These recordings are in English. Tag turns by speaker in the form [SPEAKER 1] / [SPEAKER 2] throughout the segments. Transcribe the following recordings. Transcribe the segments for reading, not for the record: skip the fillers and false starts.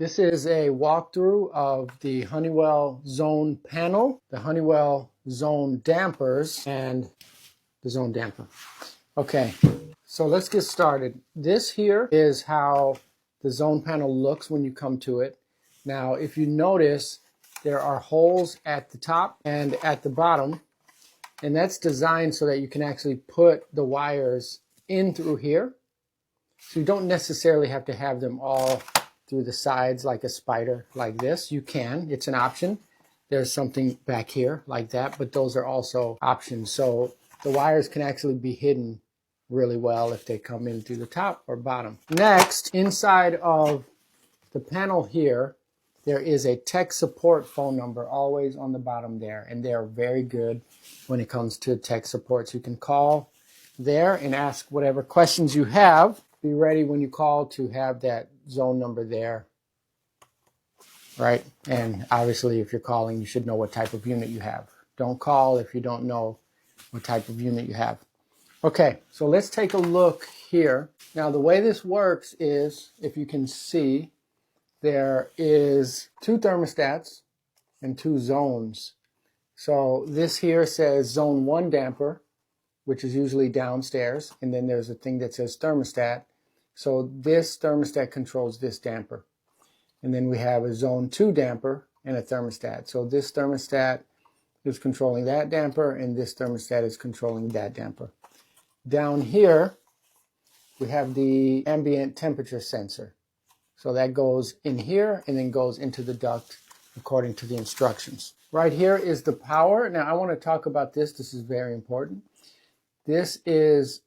[SPEAKER 1] This is a walkthrough of the Honeywell zone panel, the Honeywell zone dampers, and the zone damper. Okay, so let's get started. This here is how the zone panel looks when you come to it. Now, if you notice, there are holes at the top and at the bottom, and that's designed so that you can actually put the wires in through here. So you don't necessarily have to have them all through the sides like a spider like this. You can, it's an option. There's something back here like that, but those are also options. So the wires can actually be hidden really well if they come in through the top or bottom. Next, inside of the panel here, there is a tech support phone number always on the bottom there, and they're very good when it comes to tech support. So you can call there and ask whatever questions you have. Be ready when you call to have that zone number there, right? And obviously, if you're calling, you should know what type of unit you have. Don't call if you don't know what type of unit you have. Okay, so let's take a look here. Now, the way this works is, if you can see, there is two thermostats and two zones. So this here says zone 1 damper, which is usually downstairs, and then there's a thing that says thermostat. So this thermostat controls this damper. And then we have a zone 2 damper and a thermostat. So this thermostat is controlling that damper, and this thermostat is controlling that damper. Down here, we have the ambient temperature sensor. So that goes in here and then goes into the duct according to the instructions. Right here is the power. Now I want to talk about this. This is very important. This is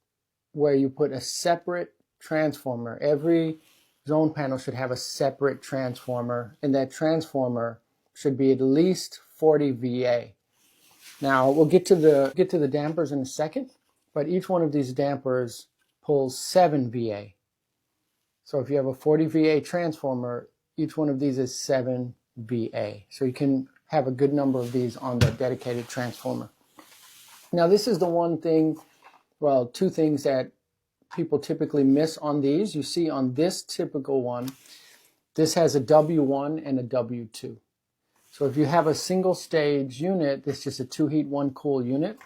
[SPEAKER 1] where you put a separate transformer. Every zone panel should have a separate transformer, and that transformer should be at least 40 VA. Now we'll get to the dampers in a second, but each one of these dampers pulls 7 VA. So if you have a 40 VA transformer, each one of these is 7 VA. So you can have a good number of these on the dedicated transformer. Now this is the one thing, well, two things that people typically miss on these. You see on this typical one, this has a W1 and a W2. So if you have a single stage unit, this is just a 2 heat, 1 cool unit.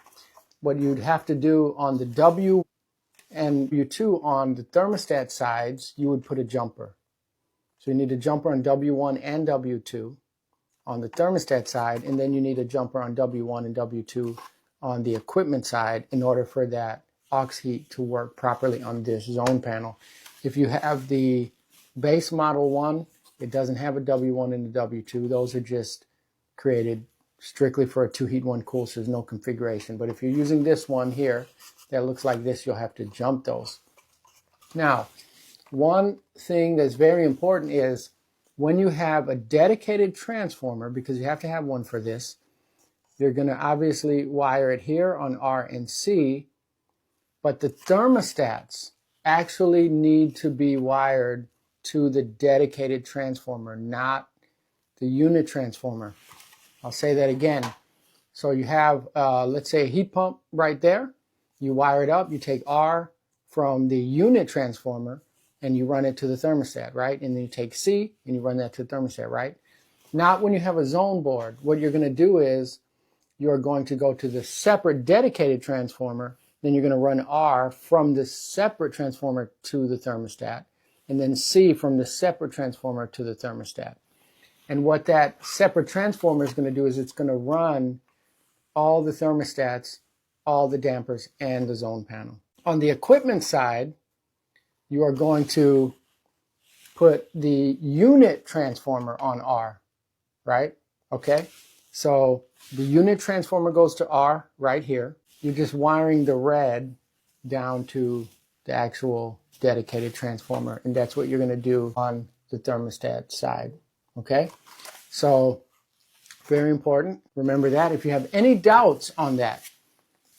[SPEAKER 1] What you'd have to do on the W and U2 on the thermostat sides, you would put a jumper. So you need a jumper on W1 and W2 on the thermostat side, and then you need a jumper on W1 and W2 on the equipment side in order for that aux heat to work properly on this zone panel. If you have the base model one, it doesn't have a W1 and a W2. Those are just created strictly for a 2 heat, 1 cool, so there's no configuration. But if you're using this one here that looks like this, you'll have to jump those. Now, one thing that's very important is when you have a dedicated transformer, because you have to have one for this, you're going to obviously wire it here on R and C, but the thermostats actually need to be wired to the dedicated transformer, not the unit transformer. I'll say that again. So you have, let's say, a heat pump right there. You wire it up, you take R from the unit transformer, and you run it to the thermostat, right? And then you take C, and you run that to the thermostat, right? Not when you have a zone board. What you're going to do is you're going to go to the separate dedicated transformer, then you're going to run R from the separate transformer to the thermostat, and then C from the separate transformer to the thermostat. And what that separate transformer is going to do is it's going to run all the thermostats, all the dampers, and the zone panel. On the equipment side, you are going to put the unit transformer on R, right? Okay, so the unit transformer goes to R right here. You're just wiring the red down to the actual dedicated transformer, and that's what you're going to do on the thermostat side, okay? So, very important. Remember that. If you have any doubts on that,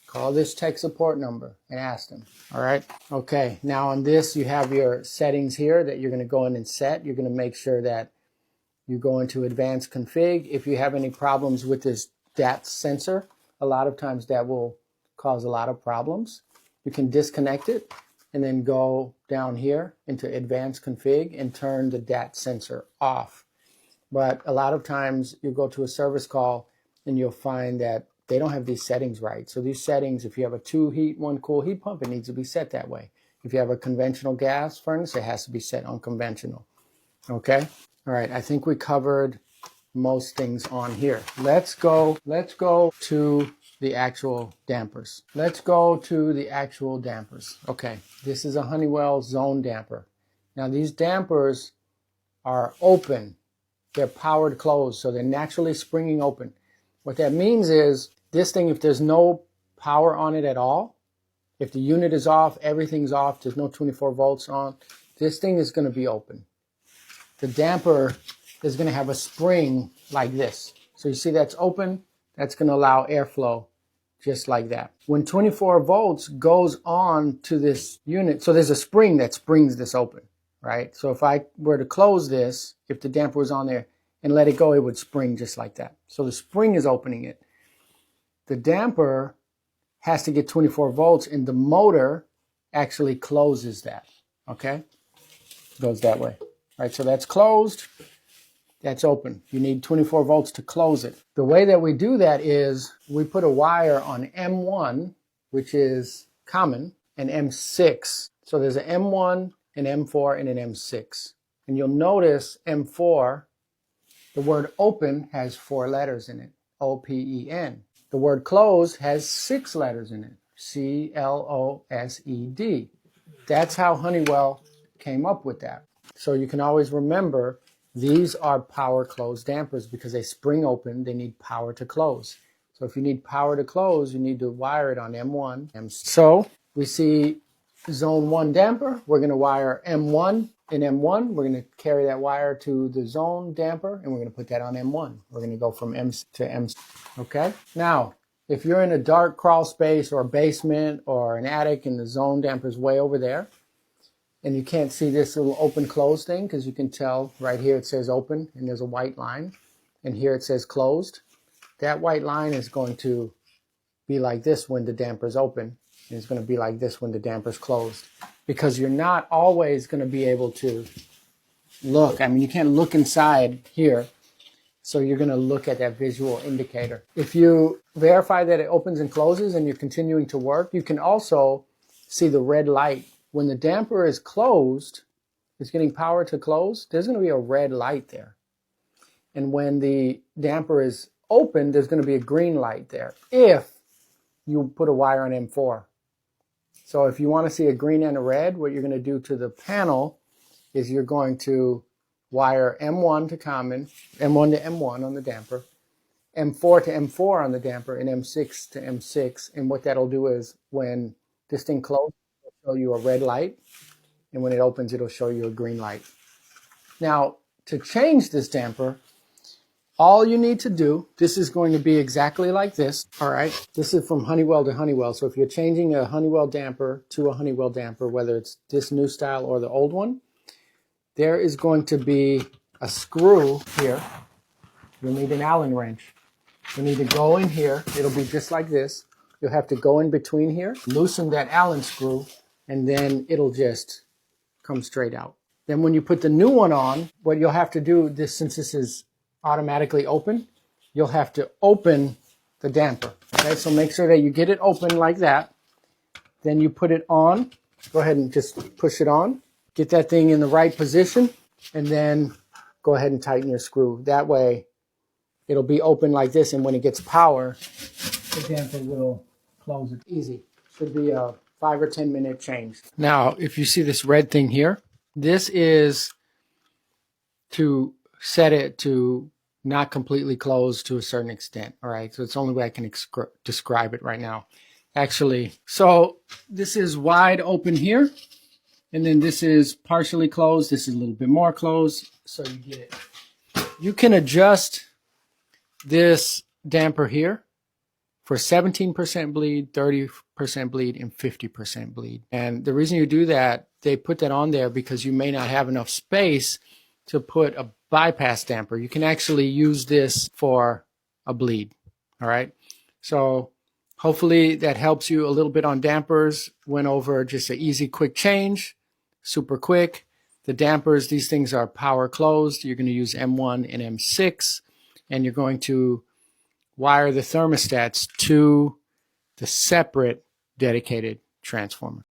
[SPEAKER 1] call this tech support number and ask them, all right? Okay, now on this, you have your settings here that you're going to go in and set. You're going to make sure that you go into advanced config. If you have any problems with this DAT sensor, a lot of times that will cause a lot of problems. You can disconnect it and then go down here into advanced config and turn the DAT sensor off. But a lot of times you go to a service call and you'll find that they don't have these settings right. So these settings, if you have a 2 heat, 1 cool heat pump, it needs to be set that way. If you have a conventional gas furnace, it has to be set unconventional. Okay? All right, I think we covered most things on here. Let's go to the actual dampers. Let's go to the actual dampers. Okay, this is a Honeywell zone damper. Now these dampers are open. They're powered closed, so they're naturally springing open. What that means is this thing, if there's no power on it at all, if the unit is off, everything's off, there's no 24 volts on, this thing is going to be open. The damper is going to have a spring like this. So you see that's open, that's going to allow airflow just like that. When 24 volts goes on to this unit, so there's a spring that springs this open, right? So if I were to close this, if the damper was on there and let it go, it would spring just like that. So the spring is opening it. The damper has to get 24 volts and the motor actually closes that, okay? Goes that way, right? So that's closed, that's open. You need 24 volts to close it. The way that we do that is we put a wire on M1, which is common, and M6. So there's an M1, an M4, and an M6. And you'll notice M4, the word open has 4 letters in it, O-P-E-N. The word close has 6 letters in it, C-L-O-S-E-D. That's how Honeywell came up with that. So you can always remember these are power closed dampers because they spring open, they need power to close. So if you need power to close, you need to wire it on M1. So we see zone 1 damper, we're going to wire M1 in M1, we're going to carry that wire to the zone damper, and we're going to put that on M1. We're going to go from M to M. Okay? Now, if you're in a dark crawl space or a basement or an attic and the zone damper is way over there, and you can't see this little open close thing because you can tell right here it says open and there's a white line, and here it says closed. That white line is going to be like this when the damper is open, and it's going to be like this when the damper is closed. Because you're not always going to be able to look. I mean, you can't look inside here, so you're going to look at that visual indicator. If you verify that it opens and closes and you're continuing to work, you can also see the red light. When the damper is closed, it's getting power to close, there's going to be a red light there. And when the damper is open, there's going to be a green light there if you put a wire on M4. So if you want to see a green and a red, what you're going to do to the panel is you're going to wire M1 to common, M1 to M1 on the damper, M4 to M4 on the damper, and M6 to M6. And what that'll do is when this thing closes, it'll show you a red light, and when it opens, it'll show you a green light. Now, to change this damper, all you need to do, this is going to be exactly like this, all right? This is from Honeywell to Honeywell. So if you're changing a Honeywell damper to a Honeywell damper, whether it's this new style or the old one, there is going to be a screw here. You'll need an Allen wrench. You need to go in here. It'll be just like this. You'll have to go in between here, loosen that Allen screw, and then it'll just come straight out. Then when you put the new one on, what you'll have to do, since this is automatically open, you'll have to open the damper. Okay, so make sure that you get it open like that. Then you put it on. Go ahead and just push it on. Get that thing in the right position, and then go ahead and tighten your screw. That way, it'll be open like this, and when it gets power, the damper will close it. Easy. Should be a 5 or 10 minute change. Now, if you see this red thing here, this is to set it to not completely close to a certain extent. All right, so it's the only way I can describe it right now. Actually, so this is wide open here, and then this is partially closed. This is a little bit more closed, so you get it. You can adjust this damper here for 17% bleed, 30% bleed, and 50% bleed. And the reason you do that, they put that on there because you may not have enough space to put a bypass damper. You can actually use this for a bleed, all right? So Hopefully that helps you a little bit on dampers. Went over just an easy, quick change, super quick. The dampers, these things are power closed. You're going to use M1 and M6, and you're going to wire the thermostats to the separate dedicated transformer.